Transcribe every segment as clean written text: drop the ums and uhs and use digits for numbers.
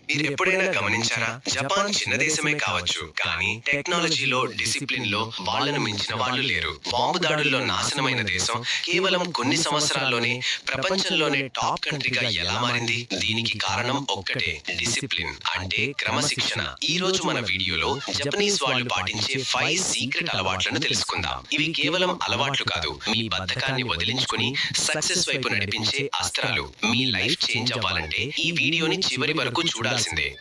మీరు ఎప్పుడైనా గమనించారా? జపాన్ చిన్న దేశమే కావచ్చు, కానీ టెక్నాలజీలో, డిసిప్లిన్ లో వాళ్ళను మించిన వాళ్ళు లేరు. బాంబు దాడుల్లో నాశనమైన దేశం కేవలం కొన్ని సంవత్సరాల్లోనే ప్రపంచంలోనే టాప్ కంట్రీగా ఎలా మారింది? దీనికి కారణం ఒక్కటే, డిసిప్లిన్ అంటే క్రమశిక్షణ. ఈ రోజు మన వీడియోలో జపనీస్ వాళ్ళు పాటించే 5 సీక్రెట్ అలవాట్లను తెలుసుకుందాం. ఇవి కేవలం అలవాట్లు కాదు, మీ బద్ధకాన్ని వదిలించుకుని సక్సెస్ వైపు నడిపించే అస్త్రాలు. మీ లైఫ్ చేంజ్ అవ్వాలంటే ఈ వీడియోని చివరి వరకు చూడాలి.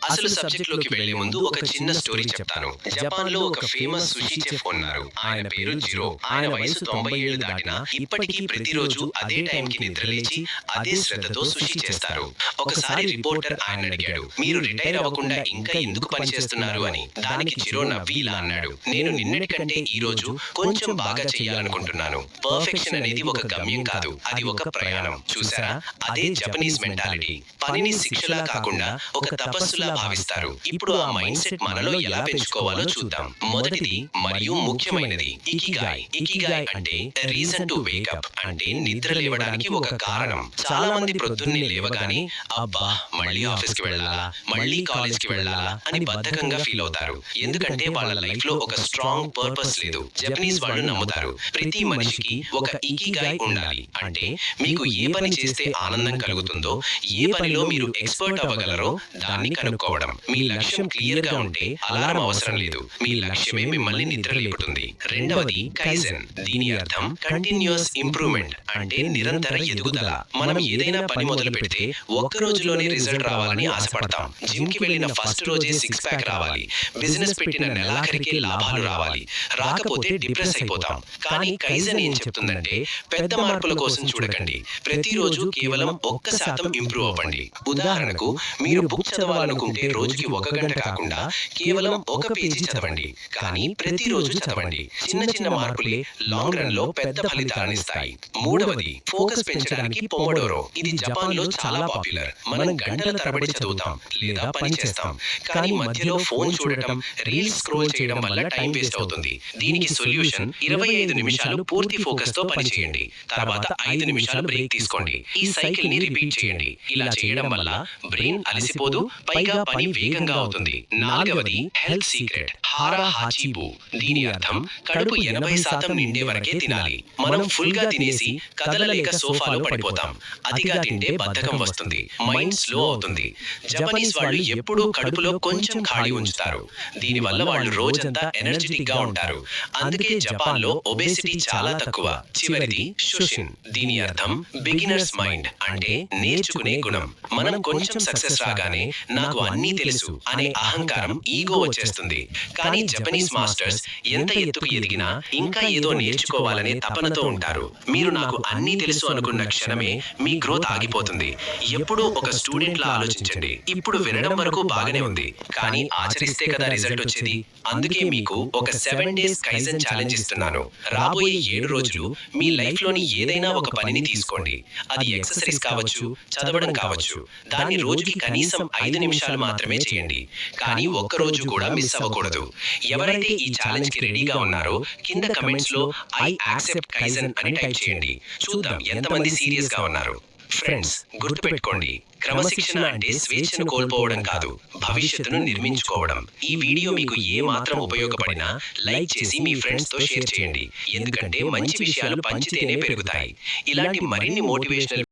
అసలు సబ్జెక్ట్ లోకి వెళ్లే ముందు ఒక చిన్న స్టోరీ చెప్తాను. జపాన్ లో ఒక ఫేమస్ సుషి చెఫ్ ఉన్నారు. ఆయన పేరు జిరో. ఆయన వయసు 90 ఏళ్లు దాటినా ఇప్పటికీ ప్రతిరోజు అదే టైంకి నిద్రలేచి అదే శ్రద్ధతో సుషి చేస్తారు. ఒకసారి రిపోర్టర్ ఆయన అడిగాడు, మీరు రిటైర్ అవ్వకుండా ఇంకా ఎందుకు పని చేస్తున్నారు అని. దానికి జిరో నవ్వి ఇలా అన్నాడు, నేను నిన్నటి కంటే ఈ రోజు కొంచెం బాగా చేయాలనుకుంటున్నాను. పర్ఫెక్షన్ అనేది ఒక గమ్యం కాదు, అది ఒక ప్రయాణం. చూసారా, అదే జపనీస్ మెంటాలిటీ. పనిని శిక్షలా కాకుండా ఒక తపస్సులా భావిస్తారు. ఇప్పుడు ఆ మైండ్ సెట్ మనలో ఎలా పెంచుకోవాలో చూద్దాం. మొదటిది మరియు ముఖ్యమైనది, ఇకిగాయ్. ఇకిగాయ్ అంటే రీజన్ టు వేకప్, అంటే నిద్ర లేవడానికి ఒక కారణం. చాలా మంది ప్రొద్దున్నే లేవగానే అబ్బా మళ్ళీ ఆఫీస్ కి వెళ్ళాలా, మళ్ళీ కాలేజ్ కి వెళ్ళాలా అని బద్ధకంగా ఫీల్ అవుతారు. ఎందుకంటే వాళ్ళ లైఫ్ లో ఒక స్ట్రాంగ్ పర్పస్ లేదు. జపనీస్ వాళ్ళు నమ్ముతారు, ప్రతి మనిషికి ఒక ఇకిగాయ్ ఉండాలి. అంటే మీకు ఏ పని చేస్తే ఆనందం కలుగుతుందో, ఏ పనిలో మీరు ఎక్స్పర్ట్ అవ్వగలరో దాన్ని కనుక్కోవడం. మీ లక్ష్యం క్లియర్ గా ఉంటే అలారం అవసరం లేదు, మీ లక్ష్యమే మిమ్మల్ని నిద్ర లేపుతుంది. రెండవది కైజెన్. దీని అర్థం కంటిన్యూస్ ఇంప్రూవ్మెంట్, అంటే నిరంతర ఎదుగుదల. మనం ఏదైనా పని మొదలు పెడితే ఒక్క రోజులోనే రిజల్ట్ రావాలని ఆశపడతాం. జిమ్ కి వెళ్ళిన ఫస్ట్ రోజే 6 ప్యాక్ రావాలి, బిజినెస్ పెట్టిన నెలాఖరికే లాభాలు రావాలి. రాకపోతే డిప్రెస్ అయిపోతాం. కానీ కైజెన్ ఏం చెప్తుందంటే, పెద్ద మార్పుల కోసం చూడకండి, ప్రతిరోజు కేవలం 1% ఇంప్రూవ్ అవ్వండి. ఉదాహరణకు, మీరు బుక్ చదవాలనుకుంటే రోజుకి 1 గంట కాకుండా కేవలం 1 పేజీ చదవండి. కానీ ప్రతిరోజు చదవండి. చిన్న చిన్న మార్పులే లాంగ్ రన్ లో పెద్ద ఫలితాలనిస్తాయి. మూడవది ఫోకస్ పెంచడానికి పొమోడోరో. ఇది జపాన్ లో చాలా పాపులర్. మనం గంటల తరబడి చదువుతాం లేదా పని చేస్తాం, కానీ మధ్యలో ఫోన్ చూడటం, రీల్స్ స్క్రోల్ చేయడం వల్ల టైం వేస్ట్ అవుతుంది. దీనికి సొల్యూషన్ 25 నిమిషాలు పూర్తి ఫోకస్ తో పని చేయండి, తర్వాత 5 నిమిషాలు బ్రేక్ తీసుకోండి. ఈ సైకిల్ ని రిపీట్ చేయండి. ఇలా చేయడం వల్ల బ్రెయిన్ అలసిపోదు, పైగా పని వేగంగా అవుతుంది. నాలుగవది హెల్త్ సీక్రెట్, హారా హాచీబు. దీని అర్థం కడుపు 80% నిండే వరకే తినాలి. మనం ఫుల్ గా తినేసి కదలలేక సోఫాలో పడిపోతాం. అతిగా తింటే బద్ధకం వస్తుంది, మైండ్ స్లో అవుతుంది. జపనీస్ వాళ్ళు ఎప్పుడూ కడుపులో కొంచెం ఖాళీ ఉంచుతారు. దీని వల్ల వాళ్ళు రోజంతా ఎనర్జెటిక్ గా ఉంటారు. అందుకే జపాన్ లో ఒబేసిటీ చాలా తక్కువ. చివరిది షుషిన్. దీని అర్థం బిగినర్స్ మైండ్, అంటే నేర్చుకునే గుణం. మనం కొంచెం సక్సెస్ రాగానే నాకు అన్నీ తెలుసు అనే అహంకారం, ఈగో వచ్చేస్తుంది. కానీ జపనీస్ మాస్టర్స్ ఎంత ఎత్తుకు ఎదిగినా ఇంకా ఏదో నేర్చుకోవాలనే తపనతో ఉంటారు. మీరు నాకు అన్నీ తెలుసు అనుకున్న క్షణమే మీ గ్రోత్ ఆగిపోతుంది. ఎప్పుడూ ఒక స్టూడెంట్ లా ఆలోచించండి. ఇప్పుడు వినడం వరకు బాగానే ఉంది, కానీ ఆచరిస్తే కదా రిజల్ట్ వచ్చేది. అందుకే మీకు ఒక 7 డేస్ కైజెన్ ఛాలెంజ్ ఇస్తున్నాను. రాబోయే 7 రోజులు మీ లైఫ్ లోని ఏదైనా ఒక పనిని తీసుకోండి. అది ఎక్సర్సైజ్ కావచ్చు, చదవడం కావచ్చు. దాన్ని రోజుకి కనీసం 5 నిమిషాలు మాత్రమే చేయండి, కానీ ఒక్క రోజు కూడా మిస్ అవ్వకూడదు. ఎవరైతే ఈ ఛాలెంజ్ కి రెడీగా ఉన్నారో కింద కమెంట్స్ లో ఐ యాక్సెప్ట్ కైజెన్ అని టైప్ చేయండి. చూద్దాం ఎంతమంది సీరియస్ గా ఉన్నారు. ఫ్రెండ్స్, గుర్తుపెట్టుకోండి, క్రమశిక్షణ అంటే స్వేచ్ఛను కోల్పోవడం కాదు, భవిష్యత్తును నిర్మించుకోవడం. ఈ వీడియో మీకు ఏ మాత్రం ఉపయోగపడినా లైక్ చేసి మీ ఫ్రెండ్స్ తో షేర్ చేయండి. ఎందుకంటే మంచి విషయాలు పంచితేనే పెరుగుతాయి. ఇలాంటి మరిన్ని మోటివేషనల్